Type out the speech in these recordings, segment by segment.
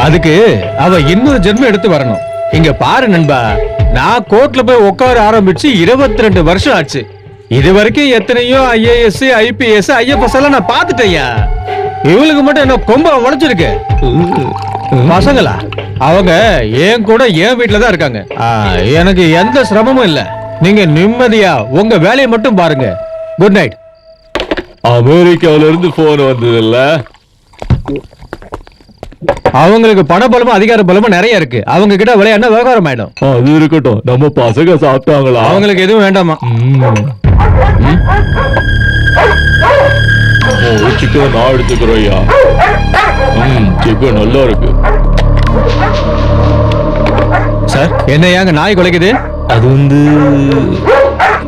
அதுக்கு அவ இன்னொரு ஜென்மம் எடுத்து வரணும். இங்க பாரு நண்பா, நான் கோர்ட்ல போய் உட்கார ஆரம்பிச்சு 22 வருஷம் ஆச்சு. இது வரைக்கும் எத்தனையோ IAS, IPS, IFS எல்லாம் நான் பாத்துட்டேயா. இவளுக்கு மட்டும் என்ன கொம்ப உடைச்சிருக்கு. பசங்களா அவங்க என் கூட என் வீட்டுல தான் இருக்காங்க. எனக்கு எந்த சிரமமும் இல்ல. நீங்க நிம்மதியா உங்க வேலையை மட்டும் பாருங்க. Good night. அமெரிக்காவில இருந்து போன் வந்தது இல்ல? அவங்களுக்கு பண பலமும் அதிகார பலமும் நிறைய இருக்கு. அவங்க கிட்ட விளையாட விவகாரம் ஆயிடும். அது இருக்கட்டும், நம்ம பசங்க சாப்பிட்டாங்களா? அவங்களுக்கு எதுவும் வேண்டாமா? சிக்கன் நான் எடுத்துக்கிறோம்யா. சிக்கன் நல்லா இருக்கு சார். என்னையாங்க நாய் குலைக்குது? அது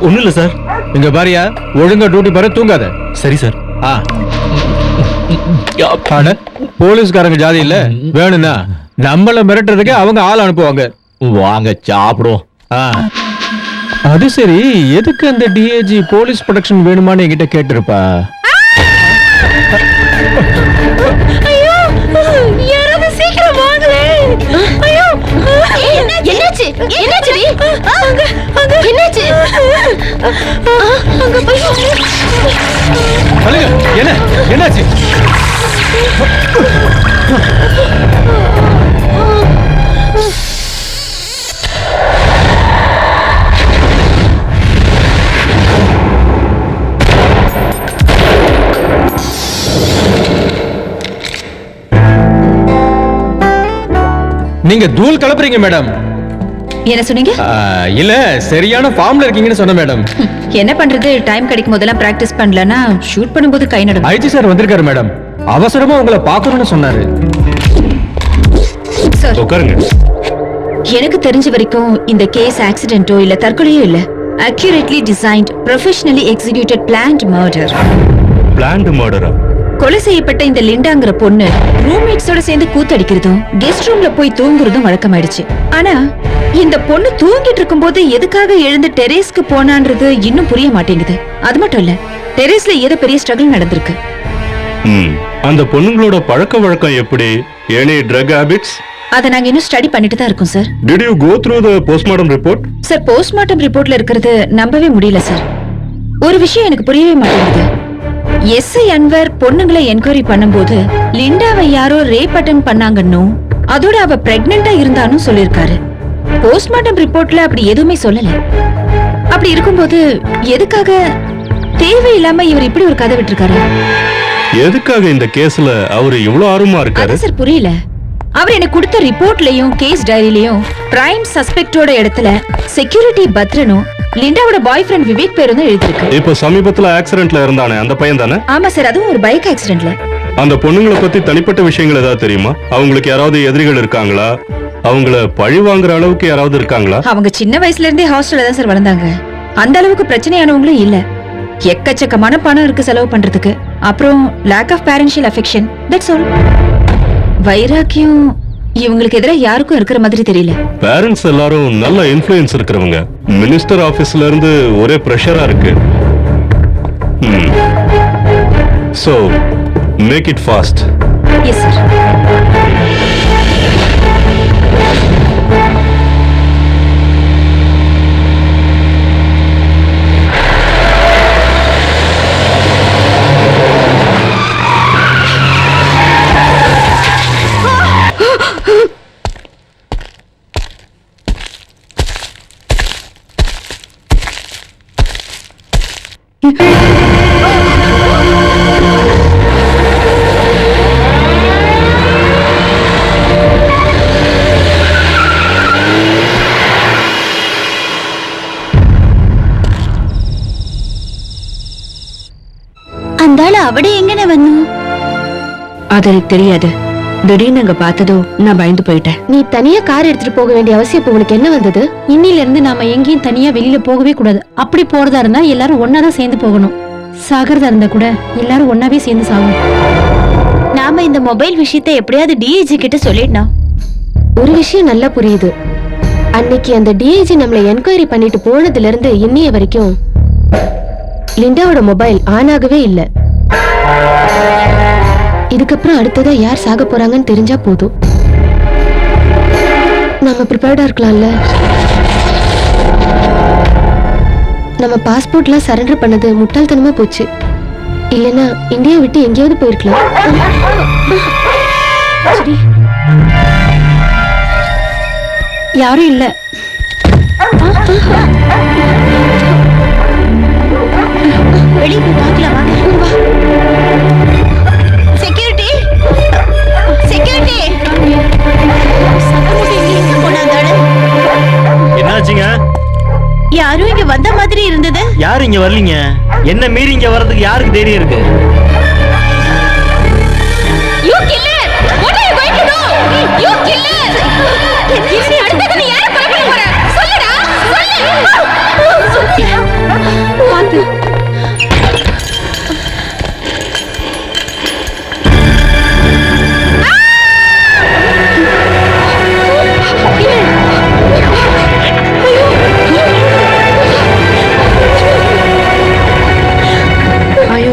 ஒண்ணும் இல்ல சார். இங்க பாரியா, ஒழுங்கா டியூட்டி பாரு, தூங்காத. சரி சார். போலீஸ்காரங்க ஜாதி இல்ல. வேணும்னா நம்மள மிரட்டுறதுக்கு அவங்க ஆள் அனுப்புவாங்க. வாங்க சாப்பிடுவோம். அது சரி, எதுக்கு அந்த DAG போலீஸ் ப்ரொடெக்ஷன் வேணுமான்னு என்கிட்ட கேட்டிருப்பா. சீக்கிரம் வாங்களே. ஐயோ, என்னாச்சு? என்னாச்சு? என்னாச்சு? அங்க போய் என்ன என்னாச்சு? நீங்க தூள் கலப்புறீங்க மேடம். என்ன சொன்னீங்க? இல்ல, சரியான ஃபார்ம்ல இருக்கீங்கன்னு சொன்ன மேடம். என்ன பண்றது, டைம் கிடைக்கும் போதெல்லாம் பிராக்டிஸ் பண்ணலனா ஷூட் பண்ணும்போது கை நடுங்கும். ஐஜி சார் வந்திருக்காரு மேடம். அவசரமா உங்களை பார்க்கணும்னு சொன்னாரு. சார் உட்காருங்க. எனக்கு தெரிஞ்ச வரைக்கும் இந்த கேஸ் ஆக்சிடென்ட்டோ இல்ல தற்கொலையோ இல்ல. accurately designed, professionally executed planned murder. Planned மர்டரா? கொலை செய்யப்பட்ட இந்த லிண்டாங்கிற பொண்ணு ரூம்மேட்ஸோட சேர்ந்து கூத்தடிக்கிறதும் கெஸ்ட் ரூம்ல போய் தூங்குறதும் வழக்கமாயிடுச்சு. ஆனா இந்த பொண்ணு தூங்கிட்டு இருக்கும்போது எதுக்காக எழுந்து டெரேஸ்க்கு போனான்றது இன்னும் புரிய மாட்டேங்குது. அது மட்டும் இல்ல, டெரேஸ்ல ஏதோ பெரிய ஸ்ட்ரகிள் நடந்திருக்கு. அந்த பொண்ணுங்களோட பழக்க வழக்கம் எப்படி? Any drug habits? அத நாங்க இன்னும் ஸ்டடி பண்ணிட்டு தான் இருக்கோம் sir. Did you go through the postmortem report? சார், போஸ்ட்மார்ட்டம் ரிப்போர்ட்ல இருக்கிறது நம்பவே முடியல சார். ஒரு விஷயம் எனக்கு புரியவே மாட்டேங்குது. எஸ்ஐ அன்வர் பொண்ணுங்களை என்கொயரி பண்ணும்போது லிண்டாவை யாரோ ரேப் அட்டன் பண்ணாங்கன்னு, அதோட அவ பிரெக்னெண்டா இருந்தான்னு சொல்லிருக்காரு. போஸ்ட்மார்ட்டம் ரிப்போர்ட்ல அப்படி எதுவுமே சொல்லல. அப்படி இருக்கும்போது எதுக்காக தேவையில்லாம இவர் இப்படி ஒரு கதை விட்டுருக்காரு? எதுக்காக இந்த கேஸ்ல அவரு இவ்வளவு ஆர்வமா இருக்காரு? அது சார் புரியல. அவர் எனக்கு கொடுத்த ரிப்போர்ட்லயும் கேஸ் டைரியிலயும் பிரைம் சஸ்பெக்டோட இடத்துல செக்யூரிட்டி பத்ரனும் லிண்டாவோட பாய் ஃப்ரெண்ட் விவேக் பேரும் தான் எழுதிருக்கு. இப்போ சமீபத்துல ஆக்சிடென்ட்ல இருந்தானே அந்த பையன் தானே? ஆமா சார், அதுவும் ஒரு பைக் ஆக்சிடென்ட்ல. அந்த பொண்ணுங்களை பத்தி தனிப்பட்ட விஷயங்கள் ஏதாவது தெரியுமா? அவங்களுக்கு யாராவது எதிரிகள் இருக்காங்களா? அவங்கள பழி வாங்குற அளவுக்கு யாராவது இருக்காங்களா? அவங்க சின்ன வயசுல இருந்தே ஹாஸ்டல்ல தான் சார் வளர்ந்தாங்க. அந்த அளவுக்கு பிரச்சனையானவங்களும் இல்ல. எக்கச்சக்கமான பணம் இருக்கு செலவு பண்றதுக்கு. அப்புறம் lack of parental affection, that's all. வைராக்கியம் இவங்களுக்கு எதிராக யாருக்கும் இருக்கிற மாதிரி தெரியல. பேரண்ட்ஸ் எல்லாரும் நல்ல இன்ஃப்ளூயன்ஸ் இருக்கிறவங்க. மினிஸ்டர் ஆபீஸ்ல இருந்து ஒரே பிரஷரா இருக்கு. So make it fast. Yes sir. അവിടെ എങ്ങനെ വന്നു? അതെനിക്ക് தெரியாது. திடீர்னு அங்க பார்த்ததோ நான் பயந்து போயிட்டேன். நீ தனியா கார் எடுத்துட்டு போக வேண்டிய அவசியம் இப்ப உனக்கு என்ன வந்தது? இன்னில இருந்து நாம எங்கேயும் தனியா வெளியில போகவே கூடாது. அப்படி போறதா இருந்தா எல்லாரும் ஒன்னாதான் சேர்ந்து போகணும். சாகரதா இருந்தா கூட எல்லாரும் ஒன்னாவே சேர்ந்து சாகணும். நாம இந்த மொபைல் விஷயத்தை எப்படியாவது டிஐஜி கிட்ட சொல்லிடணும். ஒரு விஷயம் நல்லா புரியுது. அன்னைக்கு அந்த டிஐஜி நம்மள என்கொயரி பண்ணிட்டு போனதுல இருந்து இன்னைய வரைக்கும் லிண்டாவோட மொபைல் ஆன் ஆகவே இல்ல. இதுக்கப்புறம் அடுத்ததா யார் சாக போறாங்கன்னு தெரிஞ்சா போதும். நம்ம ப்ரிப்பேர்டா இருக்கலாம்ல. நம்ம பாஸ்போர்ட்லாம் சரண்டர் பண்ணது முட்டாள்தனமா போச்சு. இல்லைன்னா இந்தியா விட்டு எங்கேயாவது போயிருக்கலாம். சரி. யாரும் இல்ல. வெளியே போய் பார்க்கலாம் வாங்க. செக்யூரிட்டி செக்யூரிட்டி என்னாச்சுங்க? யாரும் இங்க வந்த மாதிரி இருந்தது. யாரும் இங்க வரலீங்க. என்ன மீறி இங்க வர்றதுக்கு யாருக்கு தைரியம் இருக்கு? You killer! What are you going to do? You killer! இனி அடுத்தது நீ யாரை கொலை பண்ண போற? சொல்லுடா, சொல்லு. பாத்து.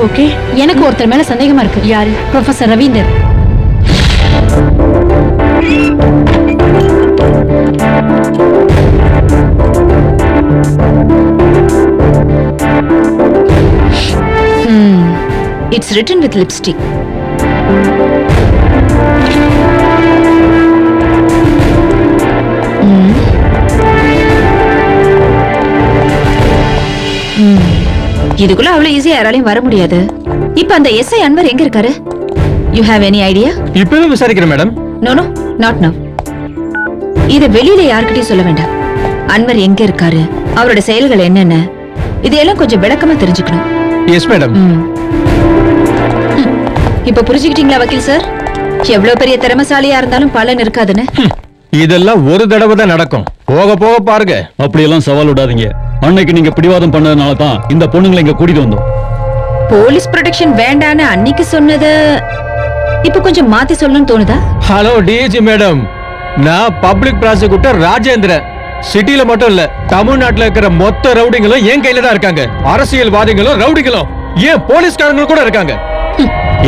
ஓகே. எனக்கு ஒருத்தர் மேல சந்தேகமா இருக்கு. யாரு? Professor Ravinder. It's written with lipstick. இதுக்குள்ள அவ்வளவு ஈஸியா யாராலையும் வர முடியாது. இப்ப அந்த எஸ்ஐ அன்வர் எங்க இருக்காரு? You have any idea? இப்பவே விசாரிக்கிறேன் madam. No no, not now. இத வெளியில யார்கிட்டயும் சொல்ல வேண்டாம். அன்வர் எங்க இருக்காரு, அவரோட செயல்கள் என்னென்ன, இதையெல்லாம் கொஞ்சம் விளக்கமா தெரிஞ்சுக்கணும். Yes madam. இப்ப புரிஞ்சுக்கிட்டீங்களா வக்கீல் சார்? எவ்வளவு பெரிய திறமைசாலியா இருந்தாலும் பலன் இருக்காதுன்னு. இதெல்லாம் ஒரு தடவை தான் நடக்கும். போக போக பாருங்க. அப்படியெல்லாம் சவால் விடாதீங்க. அன்னைக்கு நீங்க பிடிவாதம் பண்ணதுனால தான் இந்த பொண்ணுங்களை இங்க கூட்டிட்டு வந்தோம். போலீஸ் ப்ரொடெக்ஷன் வேண்டான்னு அன்னைக்கு சொன்னது இப்ப கொஞ்சம் மாத்தி சொல்லணும்னு தோணுதா? ஹலோ டிஜி மேடம், நான் பப்ளிக் ப்ராசிக்யூட்டர் ராஜேந்திரன். சிட்டில மட்டும் இல்ல, தமிழ்நாட்டுல இருக்கிற மொத்த ரவுடிங்களும் என் கையில தான் இருக்காங்க. அரசியல்வாதிகளும் ரவுடிகளும் ஏன் போலீஸ்காரங்களும் கூட இருக்காங்க.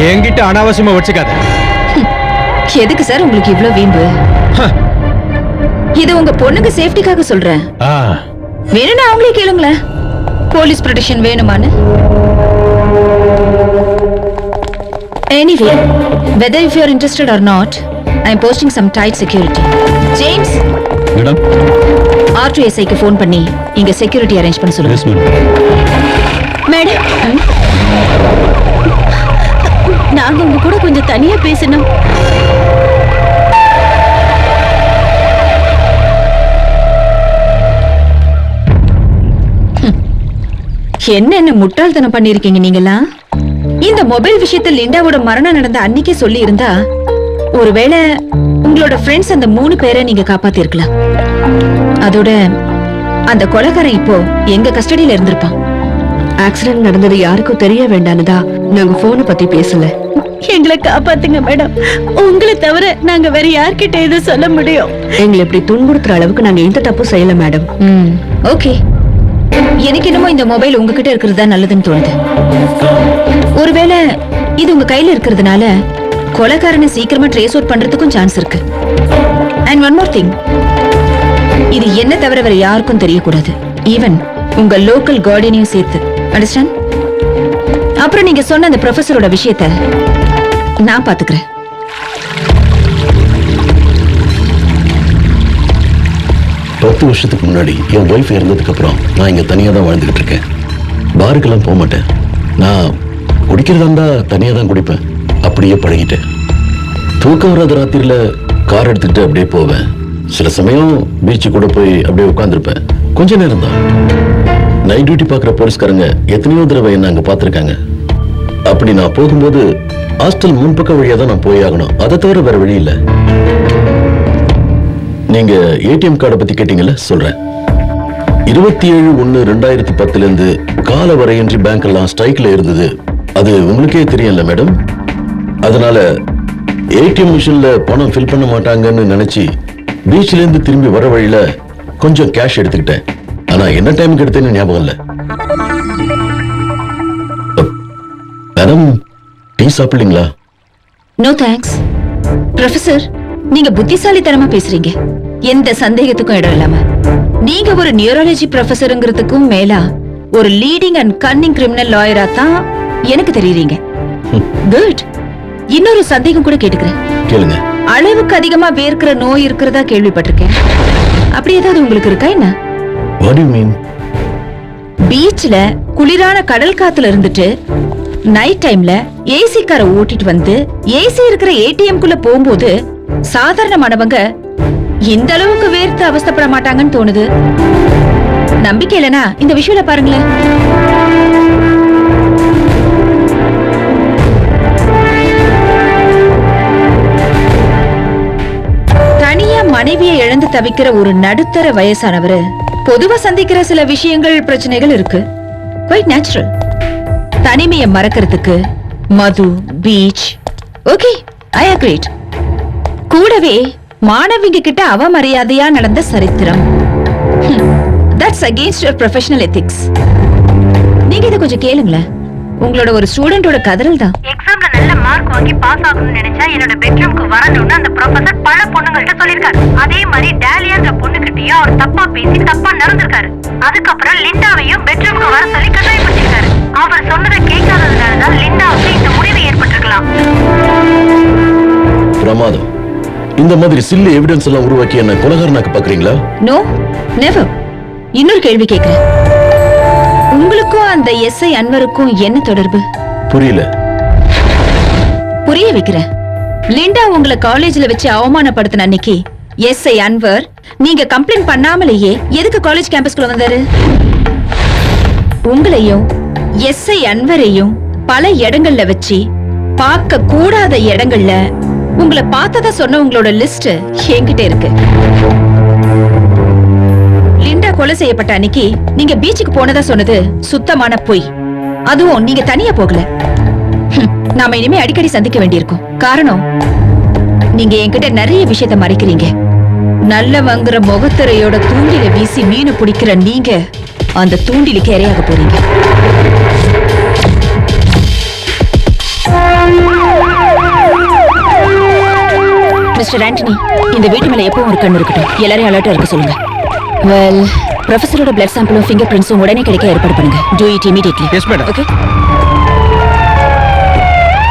என்கிட்ட அனாவசியமா வச்சுக்காத. எதுக்கு சார் உங்களுக்கு இவ்ளோ வீம்பு? இது உங்க பொண்ணுங்க சேஃப்டிக்காக சொல்றேன். வேணும்னா அவங்களே கேளுங்களேன், போலீஸ் ப்ரொடெக்ஷன் வேணுமான்னு. Anyway, whether if you are interested or not, I am posting some tight security. James, madam. R2SI க்கு ஃபோன் பண்ணி இங்க செக்யூரிட்டி அரேஞ்ச் பண்ண சொல்லுங்க. Yes madam. மேடம், நாங்க உங்க கூட கொஞ்சம் தனியா பேசணும். என்னென்ன முட்டாள்தனம் பண்ணிருக்கீங்க நீங்களா? இந்த மொபைல் விஷயத்துல லிண்டாவோட மரணம் நடந்த அன்னைக்கே சொல்லி இருந்தா ஒருவேளை உங்களோட ஃப்ரெண்ட்ஸ் அந்த 3 பேரை நீங்க காப்பாத்தி இருக்கலாம். அதோட அந்த கொலைகாரன் இப்போ எங்க கஸ்டடியில இருந்திருப்பான். ஆக்சிடென்ட் நடந்தது யாருக்கும் தெரிய வேண்டானதா நாங்க போனை பத்தி பேசல. எங்களை காப்பாத்துங்க மேடம். உங்களை தவிர நாங்க வேற யார்கிட்ட இதை சொல்ல முடியும்? எங்களை இப்படி துன்புறுத்துற அளவுக்கு நாங்க எந்த தப்பும் செய்யல மேடம். ஓகே, எனக்கு என்னமோ இந்த மொபைல் உங்ககிட்ட இருக்கிறது தான் நல்லதுன்னு தோணுது. ஒருவேளை இது உங்க கையில இருக்கிறதுனால கொலைகாரனை சீக்கிரமா ட்ரேஸ் அவுட் பண்றதுக்கும் சான்ஸ் இருக்கு. அண்ட் ஒன் மோர் திங், இது என்ன தவிர வேற யாருக்கும் தெரியக்கூடாது. ஈவன் உங்க லோக்கல் கார்டியனையும் சேர்த்து. அண்டர்ஸ்டாண்ட்? அப்புறம் நீங்க சொன்ன அந்த ப்ரொஃபஸரோட விஷயத்தை நான் பாத்துக்கிறேன். பத்து வருஷத்துக்கு முன்னாடி என் ஒய்ஃப் இறந்ததுக்கு அப்புறம் நான் இங்க தனியா தான் வாழ்ந்துகிட்டு இருக்கேன். பாருக்கெல்லாம் போக மாட்டேன். நான் குடிக்கிறதா இருந்தா தனியா தான் குடிப்பேன். அப்படியே பழகிட்டேன். தூக்கம் வராத ராத்திரில கார் எடுத்துக்கிட்டு அப்படியே போவேன். சில சமயம் பீச்சு கூட போய் அப்படியே உட்கார்ந்துருப்பேன். கொஞ்ச நேரம் தான். நைட் டியூட்டி பார்க்குற போலீஸ்காரங்க எத்தனையோ தடவை என்ன அங்க பார்த்துருக்காங்க. அப்படி நான் போகும்போது ஹாஸ்டல் முன்பக்க வழியா தான் நான் போய் ஆகணும். அதை தவிர வேற வழி இல்லை. நீங்க ஏடிஎம் கார்டை பத்தி கேட்டீங்கல்ல, சொல்றேன். 27/1/2010 கால வரையின்றி பேங்க் எல்லாம் ஸ்ட்ரைக்ல இருந்தது. அது உங்களுக்கே தெரியல மேடம். அதனால ஏடிஎம் மிஷின்ல பணம் ஃபில் பண்ண மாட்டாங்கன்னு நினைச்சு பீச்ல இருந்து திரும்பி வர வழியில கொஞ்சம் கேஷ் எடுத்துக்கிட்டேன். ஆனா என்ன டைமுக்கு எடுத்தேன்னு ஞாபகம் இல்ல. மேடம், டீ சாப்பிடுங்களா? No thanks. ப்ரொஃபசர், நீங்க புத்திசாலித்தனமா பேசுறீங்க. எந்த சந்தேகத்துக்கும் இடம் இல்லாம நீங்க ஒரு நியூராலஜி ப்ரொஃபஸருங்கிறதுக்கும் மேலா ஒரு லீடிங் அண்ட் கன்னிங் கிரிமினல் லாயரா தான் எனக்கு தெரியுறீங்க. குட். இன்னொரு சந்தேகம் கூட கேட்டுக்கிறேன். கேளுங்க. அளவுக்கு அதிகமா வேர்க்கிற நோய் இருக்கிறதா கேள்விப்பட்டிருக்கேன். அப்படி ஏதாவது உங்களுக்கு இருக்கா என்ன? What do you mean? பீச்ல குளிரான கடல் காத்துல இருந்துட்டு நைட் டைம்ல ஏசி காரை ஓட்டிட்டு வந்து ஏசி இருக்கிற ஏடிஎம் குள்ள போகும்போது சாதாரணமானவங்க இந்த அளவுக்கு வேர்த்து அவஸ்தைப்பட மாட்டாங்கன்னு தோணுது. நம்பிக்கை இல்லனா இந்த விஷயத்தை பாருங்களேன். தனியா மனைவியை இழந்து தவிக்கிற ஒரு நடுத்தர வயசானவரு பொதுவா சந்திக்கிற சில விஷயங்கள் பிரச்சனைகள் இருக்கு. Quite natural. தனிமையை மறக்கிறதுக்கு மது, பீச். Okay, I agreed. கூடவே மாணவிங்க கிட்ட அவமரியாதையா நடந்த சரித்திரம். That's against your professional ethics. நீங்க இதை கொஞ்சம் கேளுங்களேன். உங்களோட ஒரு ஸ்டூடெண்டோட கதறல் தான். எக்ஸாம்ல நல்ல மார்க் வாங்கி பாஸ் ஆகணும்னு நினைச்சா என்னோட பெட்ரூம்க்கு வரணும்னு அந்த ப்ரொஃபசர் பல பொண்ணுங்கள்ட்ட சொல்லிருக்காரு. அதே மாதிரி டேலியான்ற பொண்ணுகிட்டயும் அவர் தப்பா பேசி தப்பா நடந்திருக்காரு. அதுக்கப்புறம் லிண்டாவையும் பெட்ரூம்க்கு வர சொல்லி கட்டாயப்படுத்திருக்காரு. அவர் சொன்னதை கேட்காததுனாலதான் லிண்டாவுக்கு இந்த முடிவு ஏற்பட்டிருக்கலாம். பிரமாதம். இந்த மாதிரி சில்லி எவிடன்ஸ் எல்லாம் உருவாக்கி என்ன கொலைகாரனாக்க பாக்குறீங்களா? No, never. இன்னொரு கேள்வி கேக்குறேன். உங்களுக்கும் அந்த எஸ்ஐ அன்வருக்கும் என்ன தொடர்பு? புரியல. புரிய வைக்கிறேன். லிண்டா உங்களை காலேஜ்ல வச்சு அவமானப்படுத்தின அன்னைக்கு எஸ்ஐ அன்வர் நீங்க கம்ப்ளைண்ட் பண்ணாமலேயே எதுக்கு காலேஜ் கேம்பஸ்குள்ள வந்தாரு? உங்களையும் எஸ்ஐ அன்வரையும் பல இடங்கள்ல வச்சு பார்க்க கூடாத இடங்கள்ல உங்களை பார்த்ததா சொன்ன உங்களோட லிஸ்ட் என்கிட்ட இருக்கு. லிண்டா கொலை செய்யப்பட்ட அன்னைக்கு நீங்க பீச்சுக்கு போனதா சொன்னது சுத்தமான பொய். அதுவும் நீங்க தனியா போகல. நாம இனிமே அடிக்கடி சந்திக்க வேண்டியிருக்கும். காரணம், நீங்க என்கிட்ட நிறைய விஷயத்த மறைக்கிறீங்க. நல்லவங்கிற முகத்திரையோட தூண்டில வீசி மீனை பிடிக்கிற நீங்க அந்த தூண்டிலுக்கு இரையாக போறீங்க. மிஸ்டர் ஆண்டனி, இந்த வீட்டு மேல எப்பவும் ஒரு கண்ணு இருக்கட்டும். எல்லாரையும் அலர்ட்டா இருக்க சொல்லுங்க. வெல், ப்ரொஃபஸரோட பிளட் சாம்பிளும் ஃபிங்கர் பிரிண்ட்ஸும் உடனே கிடைக்க ஏற்பாடு பண்ணுங்க. Do it immediately. Yes, madam. Okay?